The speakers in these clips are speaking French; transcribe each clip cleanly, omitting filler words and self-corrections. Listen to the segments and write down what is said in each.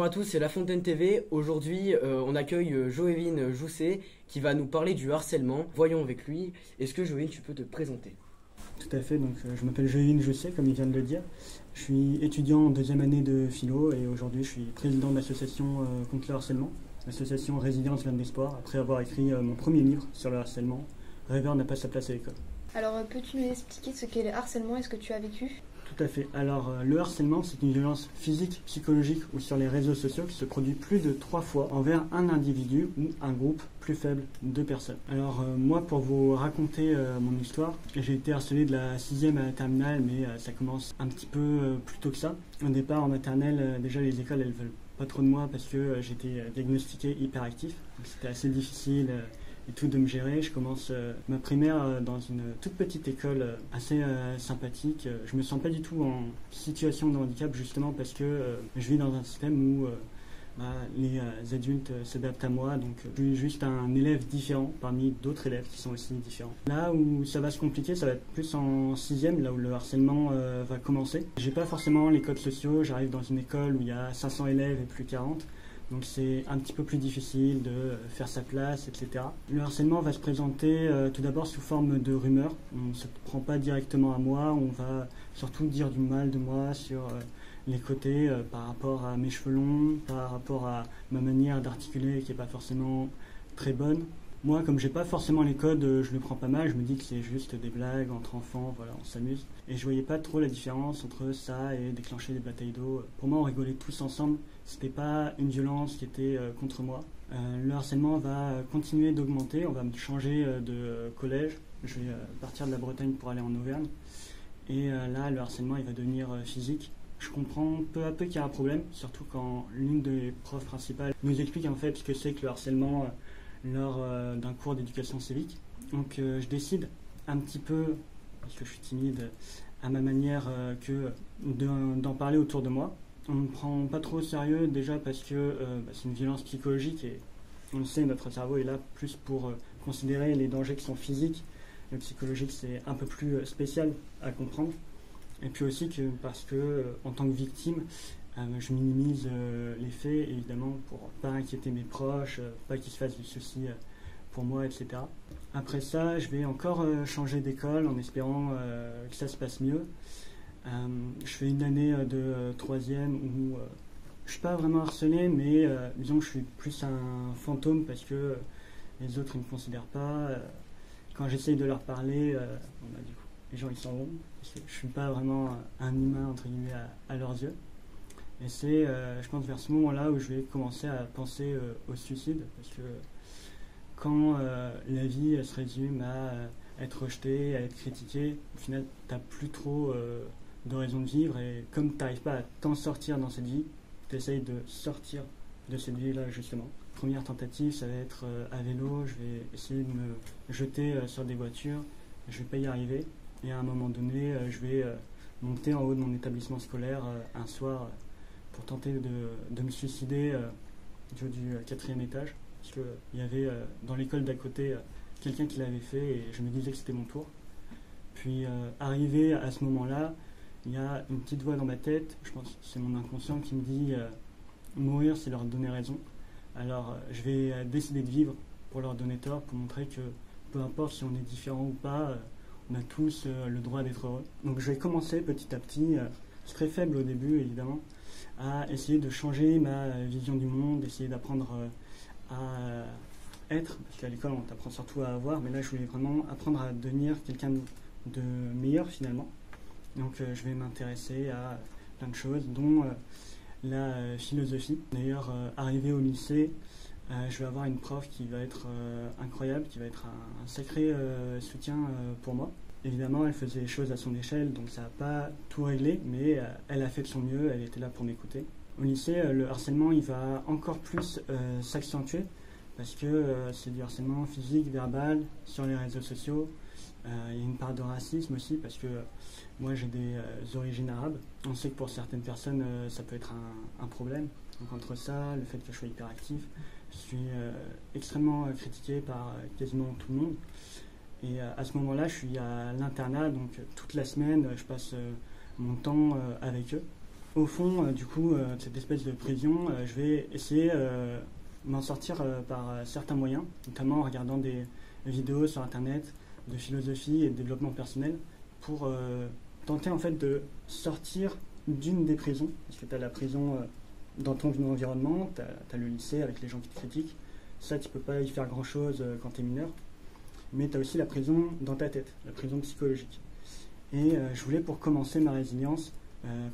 Bonjour à tous, c'est La Fontaine TV. Aujourd'hui, on accueille Joévin Jousset qui va nous parler du harcèlement. Voyons avec lui. Est-ce que Joévin, tu peux te présenter? Tout à fait, donc je m'appelle Joévin Jousset, comme il vient de le dire. Je suis étudiant en deuxième année de philo et aujourd'hui je suis président de l'association contre le harcèlement, l'association Résilience Graines d'Espoir, après avoir écrit mon premier livre sur le harcèlement, Rêveur n'a pas sa place à l'école. Alors, peux-tu nous expliquer ce qu'est le harcèlement et ce que tu as vécu? Tout à fait. Alors, le harcèlement, c'est une violence physique, psychologique ou sur les réseaux sociaux qui se produit plus de 3 fois envers un individu ou un groupe plus faible de personnes. Alors, moi, pour vous raconter mon histoire, j'ai été harcelé de la 6e à la terminale, mais ça commence un petit peu plus tôt que ça. Au départ, en maternelle, déjà, les écoles, elles veulent pas trop de moi parce que j'étais diagnostiqué hyperactif. Donc, c'était assez difficile et tout de me gérer. Je commence ma primaire dans une toute petite école assez sympathique. Je me sens pas du tout en situation de handicap justement parce que je vis dans un système où les adultes s'adaptent à moi, donc je suis juste un élève différent parmi d'autres élèves qui sont aussi différents. Là où ça va se compliquer, ça va être plus en 6e, là où le harcèlement va commencer. J'ai pas forcément les codes sociaux, j'arrive dans une école où il y a 500 élèves et plus 40. Donc c'est un petit peu plus difficile de faire sa place, etc. Le harcèlement va se présenter tout d'abord sous forme de rumeurs. On ne se prend pas directement à moi, on va surtout dire du mal de moi sur les côtés par rapport à mes cheveux longs, par rapport à ma manière d'articuler qui n'est pas forcément très bonne. Moi, comme j'ai pas forcément les codes, je le prends pas mal, je me dis que c'est juste des blagues entre enfants, voilà, on s'amuse. Et je voyais pas trop la différence entre ça et déclencher des batailles d'eau. Pour moi, on rigolait tous ensemble, c'était pas une violence qui était contre moi. Le harcèlement va continuer d'augmenter, on va me changer de collège, je vais partir de la Bretagne pour aller en Auvergne. Et là, le harcèlement, il va devenir physique. Je comprends peu à peu qu'il y a un problème, surtout quand l'une des profs principales nous explique en fait ce que c'est que le harcèlement lors d'un cours d'éducation civique. Donc je décide un petit peu, parce que je suis timide, à ma manière d'en parler autour de moi. On ne me prend pas trop au sérieux déjà parce que c'est une violence psychologique et on le sait, notre cerveau est là plus pour considérer les dangers qui sont physiques. Le psychologique c'est un peu plus spécial à comprendre. Et puis aussi parce que en tant que victime, je minimise les faits, évidemment, pour pas inquiéter mes proches, pas qu'ils se fassent du souci pour moi, etc. Après ça, je vais encore changer d'école en espérant que ça se passe mieux. Je fais une année de 3e où je suis pas vraiment harcelé, mais disons que je suis plus un fantôme parce que les autres ne me considèrent pas. Quand j'essaye de leur parler, du coup, les gens ils s'en vont. Parce que je suis pas vraiment un humain entre guillemets à leurs yeux. Et c'est, je pense, vers ce moment-là où je vais commencer à penser au suicide, parce que quand la vie elle se résume à être rejetée, à être critiquée, au final, t'as plus trop de raison de vivre, et comme t'arrives pas à t'en sortir dans cette vie, t'essayes de sortir de cette vie-là, justement. Première tentative, ça va être à vélo, je vais essayer de me jeter sur des voitures, je vais pas y arriver, et à un moment donné, je vais monter en haut de mon établissement scolaire un soir, pour tenter de me suicider du haut du 4e étage, parce qu'il y avait dans l'école d'à côté quelqu'un qui l'avait fait et je me disais que c'était mon tour. Puis arrivé à ce moment-là, il y a une petite voix dans ma tête, je pense que c'est mon inconscient qui me dit mourir c'est leur donner raison. Alors je vais décider de vivre pour leur donner tort, pour montrer que peu importe si on est différent ou pas, on a tous le droit d'être heureux. Donc je vais commencer petit à petit, c'est très faible au début évidemment, à essayer de changer ma vision du monde, essayer d'apprendre à être, parce qu'à l'école on t'apprend surtout à avoir, mais là je voulais vraiment apprendre à devenir quelqu'un de meilleur finalement. Donc je vais m'intéresser à plein de choses, dont la philosophie. D'ailleurs, arrivé au lycée, je vais avoir une prof qui va être incroyable, qui va être un sacré soutien pour moi. Évidemment, elle faisait les choses à son échelle, donc ça n'a pas tout réglé, mais elle a fait de son mieux, elle était là pour m'écouter. Au lycée, le harcèlement, il va encore plus s'accentuer, parce que c'est du harcèlement physique, verbal, sur les réseaux sociaux. Il y a une part de racisme aussi, parce que moi j'ai des origines arabes. On sait que pour certaines personnes, ça peut être un problème. Donc entre ça, le fait que je sois hyperactif, je suis extrêmement critiqué par quasiment tout le monde. Et à ce moment-là, je suis à l'internat, donc toute la semaine, je passe mon temps avec eux. Au fond, du coup, de cette espèce de prison, je vais essayer m'en sortir par certains moyens, notamment en regardant des vidéos sur Internet de philosophie et de développement personnel pour tenter en fait de sortir d'une des prisons. Parce que tu as la prison dans ton environnement, tu as le lycée avec les gens qui te critiquent. Ça, tu peux pas y faire grand-chose quand tu es mineur. Mais tu as aussi la prison dans ta tête, la prison psychologique. Et je voulais, pour commencer ma résilience,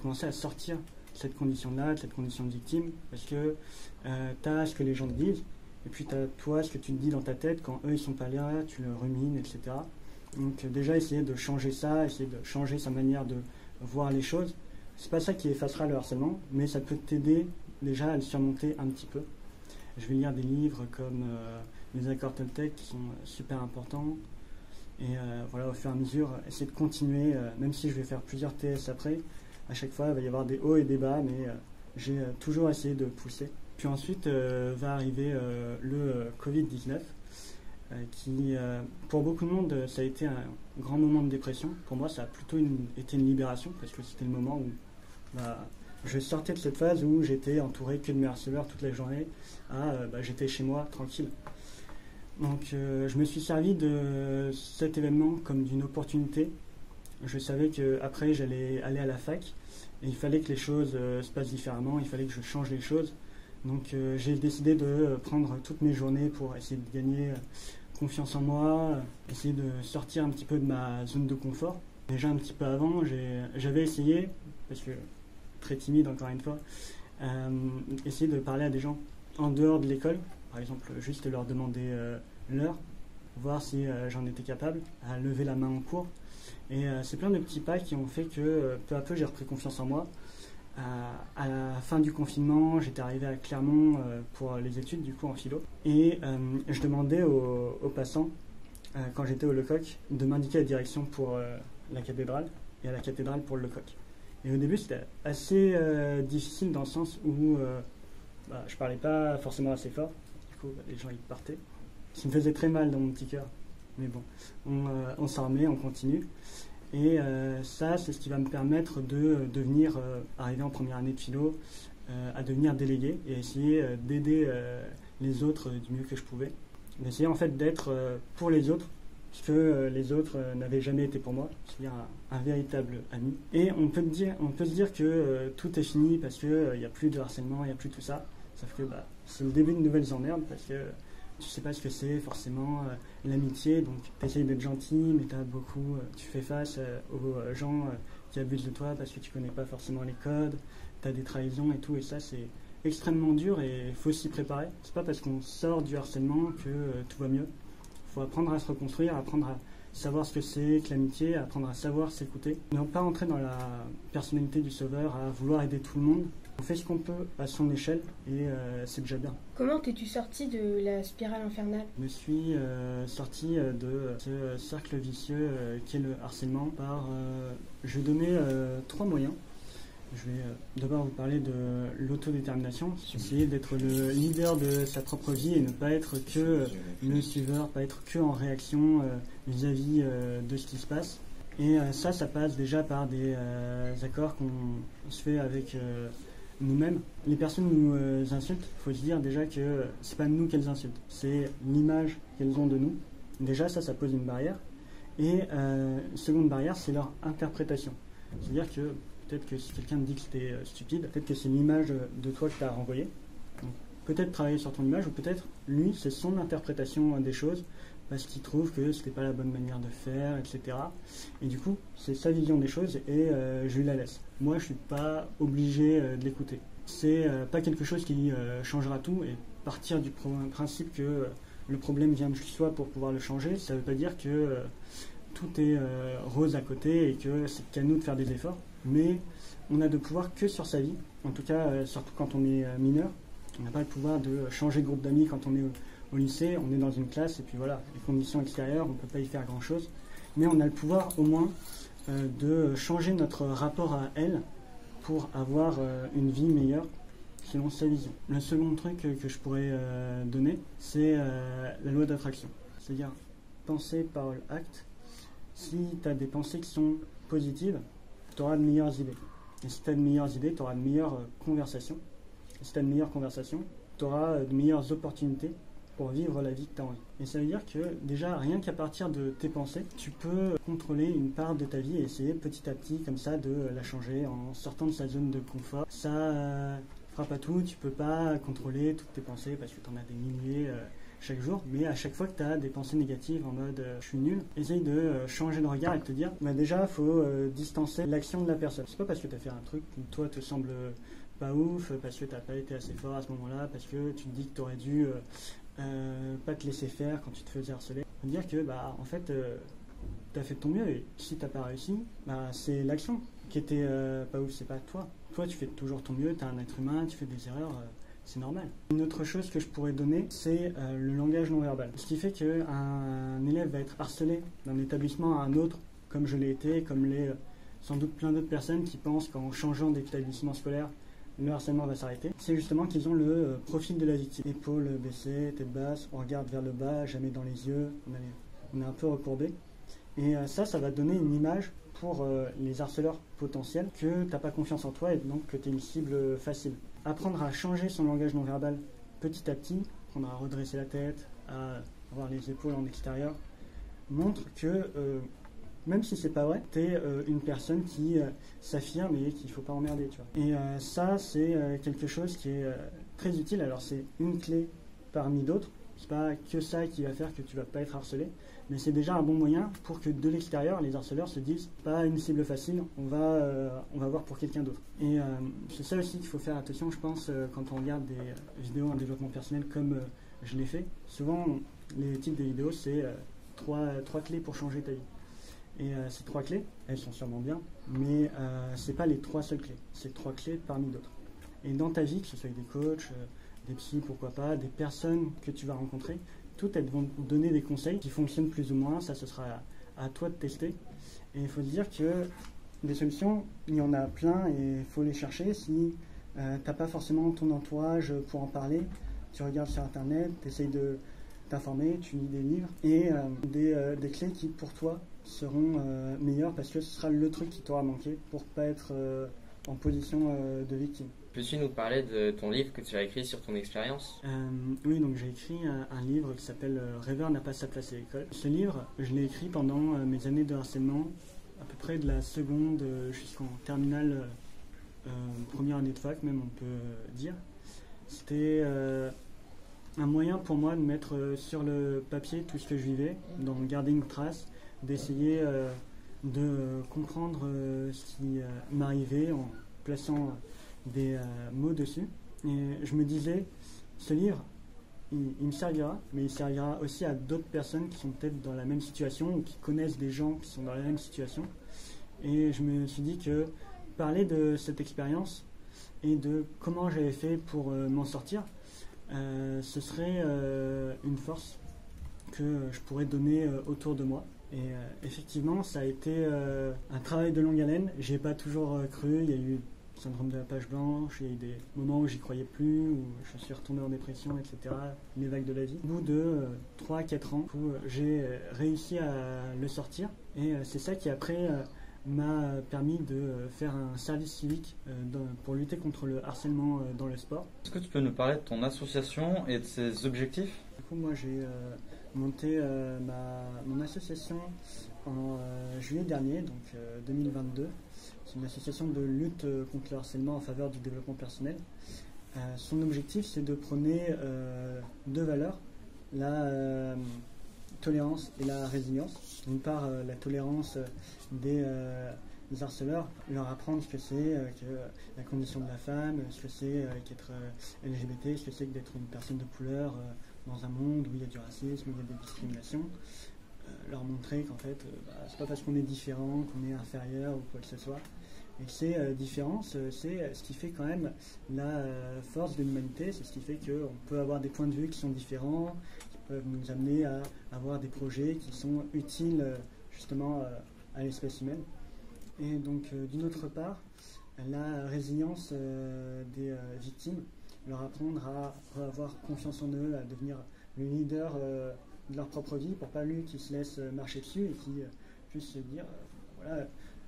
commencer à sortir de cette condition-là, de cette condition de victime, parce que tu as ce que les gens te disent, et puis tu as toi ce que tu te dis dans ta tête quand eux ils sont pas là, tu le rumines, etc. Donc déjà essayer de changer ça, essayer de changer sa manière de voir les choses. C'est pas ça qui effacera le harcèlement, mais ça peut t'aider déjà à le surmonter un petit peu. Je vais lire des livres comme les accords Toltec qui sont super importants. Et voilà, au fur et à mesure, essayer de continuer, même si je vais faire plusieurs TS après, à chaque fois il va y avoir des hauts et des bas, mais j'ai toujours essayé de pousser. Puis ensuite va arriver le Covid-19, qui pour beaucoup de monde ça a été un grand moment de dépression. Pour moi ça a plutôt été une libération, parce que c'était le moment où je sortais de cette phase où j'étais entouré que de mes harceleurs toute la journée, j'étais chez moi tranquille. Donc je me suis servi de cet événement comme d'une opportunité. Je savais qu'après j'allais aller à la fac et il fallait que les choses se passent différemment, il fallait que je change les choses. Donc j'ai décidé de prendre toutes mes journées pour essayer de gagner confiance en moi, essayer de sortir un petit peu de ma zone de confort. Déjà un petit peu avant, j'avais essayé, parce que très timide encore une fois, essayer de parler à des gens en dehors de l'école. Par exemple, juste leur demander l'heure, voir si j'en étais capable, à lever la main en cours. Et c'est plein de petits pas qui ont fait que peu à peu j'ai repris confiance en moi. À la fin du confinement, j'étais arrivé à Clermont pour les études du coup en philo. Et je demandais aux passants, quand j'étais au Lecoq, de m'indiquer la direction pour la cathédrale et à la cathédrale pour le Lecoq. Et au début c'était assez difficile dans le sens où je parlais pas forcément assez fort. Du coup, les gens ils partaient. Ça me faisait très mal dans mon petit cœur. Mais bon, on s'en remet, on continue. Et ça, c'est ce qui va me permettre de devenir, arriver en première année de philo, à devenir délégué et essayer d'aider les autres du mieux que je pouvais. D'essayer en fait d'être pour les autres, puisque les autres n'avaient jamais été pour moi, c'est-à-dire un véritable ami. Et on peut se dire que tout est fini parce qu'il n'y a plus de harcèlement, il n'y a plus tout ça. Sauf que c'est le début de nouvelles emmerdes parce que tu sais pas ce que c'est forcément l'amitié, donc tu essayes d'être gentil, mais tu fais face aux gens qui abusent de toi parce que tu connais pas forcément les codes, tu as des trahisons et tout, et ça c'est extrêmement dur et il faut s'y préparer. C'est pas parce qu'on sort du harcèlement que tout va mieux. Il faut apprendre à se reconstruire, apprendre à savoir ce que c'est que l'amitié, apprendre à savoir s'écouter. Ne pas entrer dans la personnalité du sauveur, à vouloir aider tout le monde. On fait ce qu'on peut à son échelle et c'est déjà bien. Comment t'es-tu sorti de la spirale infernale? Je me suis sorti de ce cercle vicieux qu'est le harcèlement par... je vais donner 3 moyens. Je vais d'abord vous parler de l'autodétermination, essayer d'être le leader de sa propre vie et ne pas être que le suiveur, pas être que en réaction vis-à-vis de ce qui se passe. Et ça passe déjà par des accords qu'on se fait avec nous-mêmes. Les personnes nous insultent, il faut se dire déjà que c'est pas nous qu'elles insultent, c'est l'image qu'elles ont de nous. Déjà ça pose une barrière. Et seconde barrière, c'est leur interprétation. C'est-à-dire que peut-être que si quelqu'un me dit que c'était stupide, peut-être que c'est l'image de toi que tu as renvoyée. Donc, peut-être travailler sur ton image, ou peut-être lui, c'est son interprétation des choses, parce qu'il trouve que c'était pas la bonne manière de faire, etc. Et du coup, c'est sa vision des choses et je lui la laisse. Moi, je suis pas obligé de l'écouter. C'est pas quelque chose qui changera tout, et partir du principe que le problème vient de soi pour pouvoir le changer, ça veut pas dire que tout est rose à côté et que c'est qu'à nous de faire des efforts. Mais on n'a de pouvoir que sur sa vie, en tout cas surtout quand on est mineur. On n'a pas le pouvoir de changer de groupe d'amis quand on est au lycée, on est dans une classe et puis voilà, les conditions extérieures, on ne peut pas y faire grand chose. Mais on a le pouvoir au moins de changer notre rapport à elle pour avoir une vie meilleure selon sa vision. Le second truc que je pourrais donner, c'est la loi d'attraction. C'est-à-dire penser, parole, acte. Si tu as des pensées qui sont positives, tu auras de meilleures idées. Et si tu as de meilleures idées, tu auras de meilleures conversations. Et si tu as de meilleures conversations, tu auras de meilleures opportunités pour vivre la vie que tu as envie. Et ça veut dire que déjà, rien qu'à partir de tes pensées, tu peux contrôler une part de ta vie et essayer petit à petit comme ça de la changer en sortant de sa zone de confort. Ça fera pas tout, tu peux pas contrôler toutes tes pensées parce que tu en as des milliers chaque jour, mais à chaque fois que tu as des pensées négatives en mode je suis nul, essaye de changer de regard et de te dire déjà il faut distancer l'action de la personne. C'est pas parce que tu as fait un truc qui toi te semble pas ouf, parce que tu n'as pas été assez fort à ce moment-là, parce que tu te dis que tu aurais dû pas te laisser faire quand tu te faisais harceler. Faut dire que en fait tu as fait de ton mieux et si tu n'as pas réussi, c'est l'action qui était pas ouf, c'est pas toi. Toi tu fais toujours ton mieux, tu es un être humain, tu fais des erreurs. C'est normal. Une autre chose que je pourrais donner, c'est le langage non verbal. Ce qui fait qu'un élève va être harcelé d'un établissement à un autre, comme je l'ai été, comme l'est sans doute plein d'autres personnes qui pensent qu'en changeant d'établissement scolaire, le harcèlement va s'arrêter. C'est justement qu'ils ont le profil de la victime. Épaules baissées, tête basse, on regarde vers le bas, jamais dans les yeux, on est un peu recourbé. Et ça va donner une image pour les harceleurs potentiels que tu n'as pas confiance en toi et donc que tu es une cible facile. Apprendre à changer son langage non verbal petit à petit, apprendre à redresser la tête, à avoir les épaules en extérieur, montre que même si c'est pas vrai, tu es une personne qui s'affirme et qu'il ne faut pas emmerder. Tu vois. Et ça, c'est quelque chose qui est très utile. Alors c'est une clé parmi d'autres. C'est pas que ça qui va faire que tu vas pas être harcelé, mais c'est déjà un bon moyen pour que de l'extérieur, les harceleurs se disent pas une cible facile, on va voir pour quelqu'un d'autre. Et c'est ça aussi qu'il faut faire attention, je pense, quand on regarde des vidéos en développement personnel comme je l'ai fait. Souvent, les titres des vidéos, c'est trois clés pour changer ta vie. Et ces 3 clés, elles sont sûrement bien, mais c'est pas les 3 seules clés, c'est 3 clés parmi d'autres. Et dans ta vie, que ce soit avec des coachs, des psys, pourquoi pas, des personnes que tu vas rencontrer, toutes elles vont te donner des conseils qui fonctionnent plus ou moins, ça ce sera à toi de tester. Et il faut se dire que des solutions, il y en a plein et il faut les chercher. Si tu n'as pas forcément ton entourage pour en parler, tu regardes sur internet, tu essayes de t'informer, tu lis des livres et des clés qui pour toi seront meilleures parce que ce sera le truc qui t'aura manqué pour pas être en position de victime. Peux-tu nous parler de ton livre que tu as écrit sur ton expérience ? Oui, donc j'ai écrit un livre qui s'appelle Rêveur n'a pas sa place à l'école. Ce livre, je l'ai écrit pendant mes années de harcèlement, à peu près de la seconde jusqu'en terminale, première année de fac même on peut dire. C'était un moyen pour moi de mettre sur le papier tout ce que je vivais, d'en garder une trace, d'essayer de comprendre ce qui m'arrivait en plaçant des mots dessus. Et je me disais, ce livre, il me servira, mais il servira aussi à d'autres personnes qui sont peut-être dans la même situation ou qui connaissent des gens qui sont dans la même situation. Et je me suis dit que parler de cette expérience et de comment j'avais fait pour m'en sortir, ce serait une force que je pourrais donner autour de moi. Et effectivement, ça a été un travail de longue haleine. J'y ai pas toujours cru. Il y a eu le syndrome de la page blanche, il y a eu des moments où j'y croyais plus, où je suis retombé en dépression, etc. Les vagues de la vie. Au bout de 3-4 ans, où j'ai réussi à le sortir. Et c'est ça qui après m'a permis de faire un service civique pour lutter contre le harcèlement dans le sport. Est-ce que tu peux nous parler de ton association et de ses objectifs ? Du coup, moi j'ai monté mon association en juillet dernier, donc 2022. C'est une association de lutte contre le harcèlement en faveur du développement personnel. Son objectif, c'est de prôner 2 valeurs, la tolérance et la résilience. D'une part, la tolérance des harceleurs, leur apprendre ce que c'est que la condition de la femme, ce que c'est qu'être LGBT, ce que c'est que d'être une personne de couleur dans un monde où il y a du racisme, où il y a des discriminations. Leur montrer qu'en fait, c'est pas parce qu'on est différent qu'on est inférieur ou quoi que ce soit. Et que ces différences, c'est ce qui fait quand même la force de l'humanité, c'est ce qui fait qu'on peut avoir des points de vue qui sont différents, qui peuvent nous amener à avoir des projets qui sont utiles justement à l'espèce humaine. Et donc d'une autre part, la résilience des victimes, leur apprendre à avoir confiance en eux, à devenir le leader de leur propre vie pour pas lui qui se laisse marcher dessus et qui puisse se dire voilà,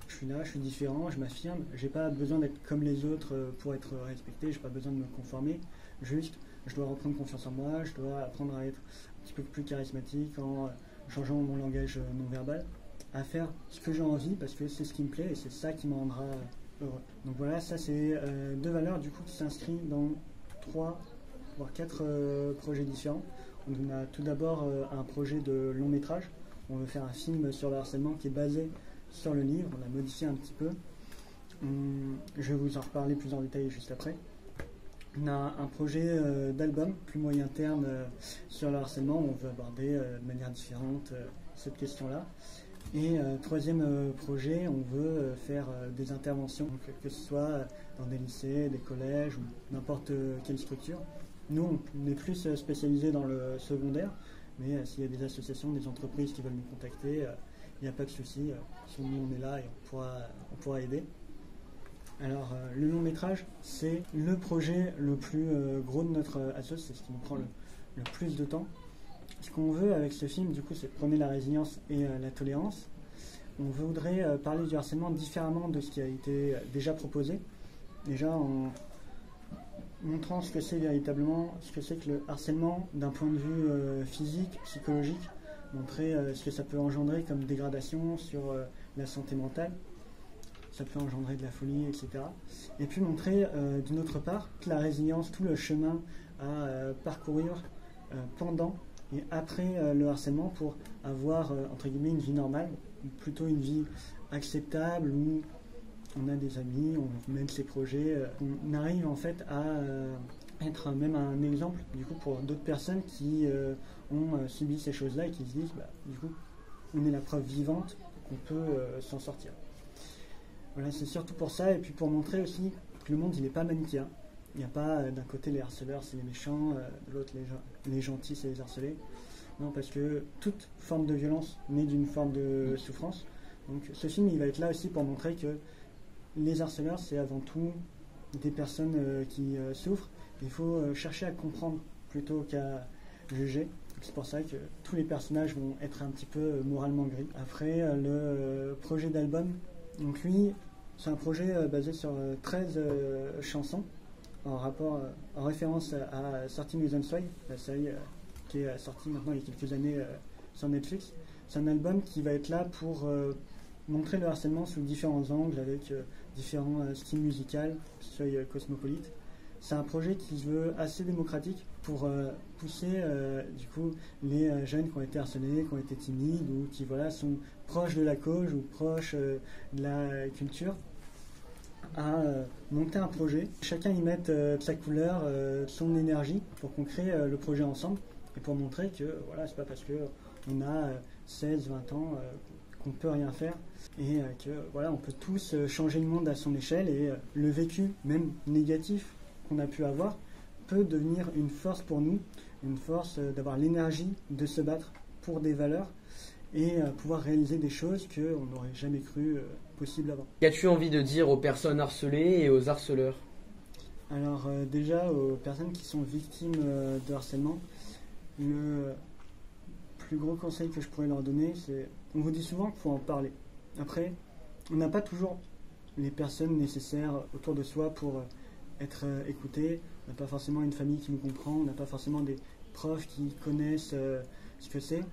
je suis là, je suis différent, je m'affirme, j'ai pas besoin d'être comme les autres pour être respecté, j'ai pas besoin de me conformer, juste je dois reprendre confiance en moi, je dois apprendre à être un petit peu plus charismatique en changeant mon langage non verbal, à faire ce que j'ai envie parce que c'est ce qui me plaît et c'est ça qui me rendra heureux. Donc voilà, ça c'est deux valeurs du coup qui s'inscrivent dans 3 voire 4 projets différents. On a tout d'abord un projet de long métrage. On veut faire un film sur le harcèlement qui est basé sur le livre. On l'a modifié un petit peu. Je vais vous en reparler plus en détail juste après. On a un projet d'album plus moyen terme sur le harcèlement. On veut aborder de manière différente cette question-là. Et troisième projet, on veut faire des interventions, donc, que ce soit dans des lycées, des collèges ou n'importe quelle structure. Nous, on est plus spécialisé dans le secondaire, mais s'il y a des associations, des entreprises qui veulent nous contacter, il n'y a pas de souci. Nous, on est là et on pourra aider. Alors, le long métrage, c'est le projet le plus gros de notre association, c'est ce qui nous prend le plus de temps. Ce qu'on veut avec ce film, du coup, c'est prôner la résilience et la tolérance. On voudrait parler du harcèlement différemment de ce qui a été déjà proposé. Déjà en montrant ce que c'est véritablement, ce que c'est que le harcèlement d'un point de vue physique, psychologique, montrer ce que ça peut engendrer comme dégradation sur la santé mentale. Ça peut engendrer de la folie, etc. Et puis montrer d'une autre part toute la résilience, tout le chemin à parcourir pendant et après le harcèlement pour avoir entre guillemets une vie normale, ou plutôt une vie acceptable où on a des amis, on mène ses projets, on arrive en fait à être même un exemple du coup pour d'autres personnes qui ont subi ces choses-là et qui se disent du coup on est la preuve vivante qu'on peut s'en sortir. Voilà, c'est surtout pour ça et puis pour montrer aussi que le monde il n'est pas manichéen. Il n'y a pas d'un côté les harceleurs c'est les méchants, de l'autre les gentils c'est les harcelés. Non, parce que toute forme de violence naît d'une forme de souffrance. Donc ce film il va être là aussi pour montrer que les harceleurs c'est avant tout des personnes qui souffrent. Il faut chercher à comprendre plutôt qu'à juger. C'est pour ça que tous les personnages vont être un petit peu moralement gris. Après le projet d'album, donc lui c'est un projet basé sur 13 chansons en référence à 13 Reasons Why, la série qui est sortie maintenant il y a quelques années sur Netflix. C'est un album qui va être là pour montrer le harcèlement sous différents angles avec différents styles musicaux, que ce soit cosmopolite. C'est un projet qui se veut assez démocratique pour pousser du coup les jeunes qui ont été harcelés, qui ont été timides ou qui sont proches de la cause ou proches de la culture à monter un projet. Chacun y met de sa couleur, son énergie pour qu'on crée le projet ensemble et pour montrer que c'est pas parce qu'on a 16-20 ans qu'on peut rien faire et que on peut tous changer le monde à son échelle et le vécu même négatif qu'on a pu avoir peut devenir une force pour nous, une force d'avoir l'énergie de se battre pour des valeurs et pouvoir réaliser des choses qu'on n'aurait jamais cru possible avant. Qu'as-tu envie de dire aux personnes harcelées et aux harceleurs? Alors déjà aux personnes qui sont victimes de harcèlement, le plus gros conseil que je pourrais leur donner, c'est on vous dit souvent qu'il faut en parler. Après, on n'a pas toujours les personnes nécessaires autour de soi pour être écouté. On n'a pas forcément une famille qui nous comprend, on n'a pas forcément des profs qui connaissent ce que c'est.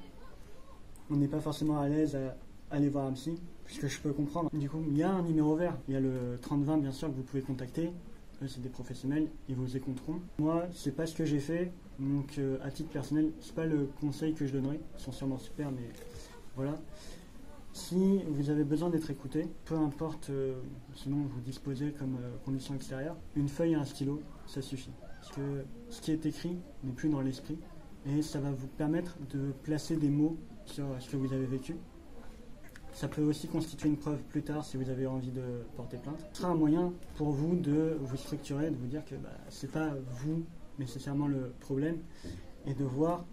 On n'est pas forcément à l'aise à aller voir un psy, puisque je peux comprendre. Du coup, il y a un numéro vert, il y a le 3020 bien sûr que vous pouvez contacter. Eux, c'est des professionnels, ils vous écouteront. Moi, c'est pas ce que j'ai fait, donc à titre personnel, c'est pas le conseil que je donnerais. Ils sont sûrement super, mais voilà. Si vous avez besoin d'être écouté, peu importe sinon vous disposez comme condition extérieure, une feuille et un stylo, ça suffit. Parce que ce qui est écrit n'est plus dans l'esprit et ça va vous permettre de placer des mots sur ce que vous avez vécu. Ça peut aussi constituer une preuve plus tard si vous avez envie de porter plainte. Ce sera un moyen pour vous de vous structurer, de vous dire que c'est pas vous nécessairement le problème et de voir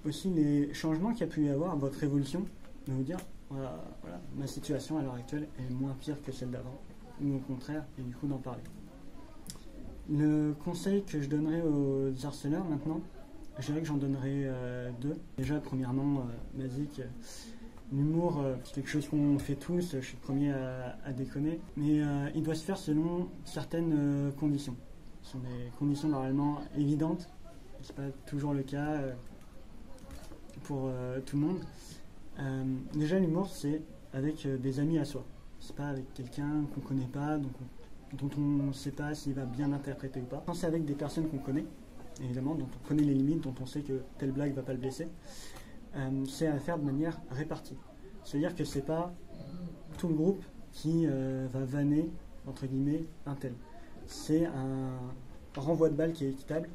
aussi les changements qu'il y a pu y avoir, votre évolution, de vous dire voilà, ma situation à l'heure actuelle est moins pire que celle d'avant, ou au contraire, et du coup d'en parler. Le conseil que je donnerais aux harceleurs maintenant, je dirais que j'en donnerais deux. Déjà, premièrement, basique, L'humour, c'est quelque chose qu'on fait tous, je suis le premier à déconner, mais il doit se faire selon certaines conditions. Ce sont des conditions normalement évidentes, ce n'est pas toujours le cas pour tout le monde. Déjà, l'humour, c'est avec des amis à soi. C'est pas avec quelqu'un qu'on connaît pas, dont on ne sait pas s'il va bien interpréter ou pas. Quand c'est avec des personnes qu'on connaît, évidemment, dont on connaît les limites, dont on sait que telle blague va pas le blesser, c'est à faire de manière répartie. C'est-à-dire que c'est pas tout le groupe qui va vanner, entre guillemets, un tel. C'est un renvoi de balle qui est équitable.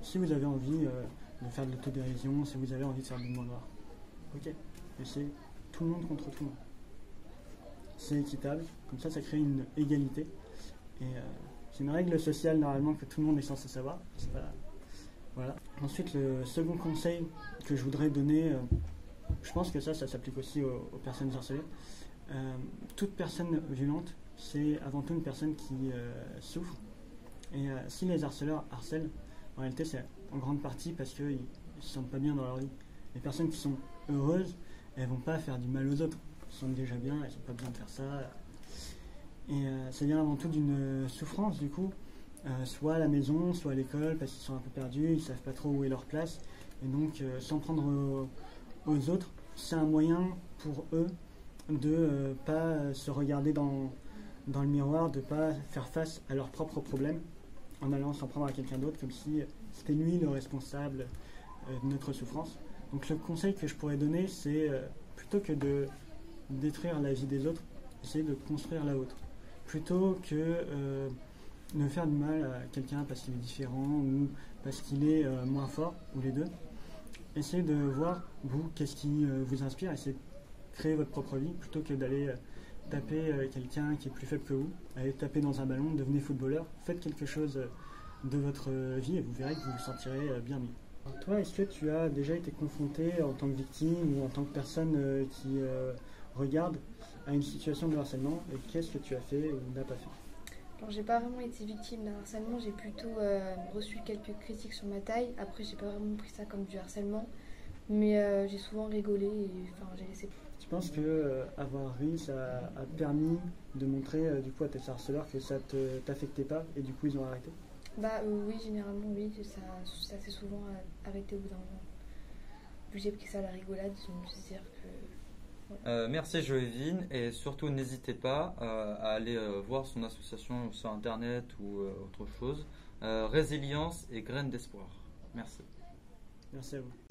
Si vous avez envie de faire de l'autodérision, si vous avez envie de faire de l'humour noir, ok. Mais c'est tout le monde contre tout le monde. C'est équitable, comme ça crée une égalité. Et c'est une règle sociale normalement que tout le monde est censé savoir. C'est pas... Voilà. Ensuite, le second conseil que je voudrais donner, je pense que ça s'applique aussi aux personnes harcelées. Toute personne violente, c'est avant tout une personne qui souffre. Et si les harceleurs harcèlent, en réalité, c'est en grande partie parce qu'ils ne se sentent pas bien dans leur vie. Les personnes qui sont heureuses, elles ne vont pas faire du mal aux autres. Elles se sentent déjà bien, elles n'ont pas besoin de faire ça. Et ça vient avant tout d'une souffrance, du coup. Soit à la maison, soit à l'école, parce qu'ils sont un peu perdus, ils ne savent pas trop où est leur place. Et donc, s'en prendre aux autres, c'est un moyen pour eux de ne pas se regarder dans le miroir, de ne pas faire face à leurs propres problèmes en allant s'en prendre à quelqu'un d'autre, comme si c'était lui le responsable de notre souffrance. Donc le conseil que je pourrais donner, c'est plutôt que de détruire la vie des autres, essayer de construire la vôtre. Plutôt que de faire du mal à quelqu'un parce qu'il est différent ou parce qu'il est moins fort, ou les deux. Essayez de voir, vous, qu'est-ce qui vous inspire, essayez de créer votre propre vie, plutôt que d'aller taper quelqu'un qui est plus faible que vous, allez taper dans un ballon, devenez footballeur, faites quelque chose de votre vie et vous verrez que vous vous sentirez bien mieux. Alors toi, est-ce que tu as déjà été confronté en tant que victime ou en tant que personne qui regarde à une situation de harcèlement et qu'est-ce que tu as fait ou n'as pas fait? Alors, j'ai pas vraiment été victime d'un harcèlement, j'ai plutôt reçu quelques critiques sur ma taille. Après, j'ai pas vraiment pris ça comme du harcèlement, mais j'ai souvent rigolé et enfin, j'ai laissé. Tu penses que avoir ri, ça a permis de montrer du coup à tes harceleurs que ça t'affectait pas et du coup ils ont arrêté? Bah oui, généralement oui, ça s'est souvent arrêté au bout d'un moment. Vu que j'ai pris ça à la rigolade, je me suis dit que... Merci Joévine et surtout n'hésitez pas à aller voir son association sur internet ou autre chose. Résilience et graines d'espoir. Merci. Merci à vous.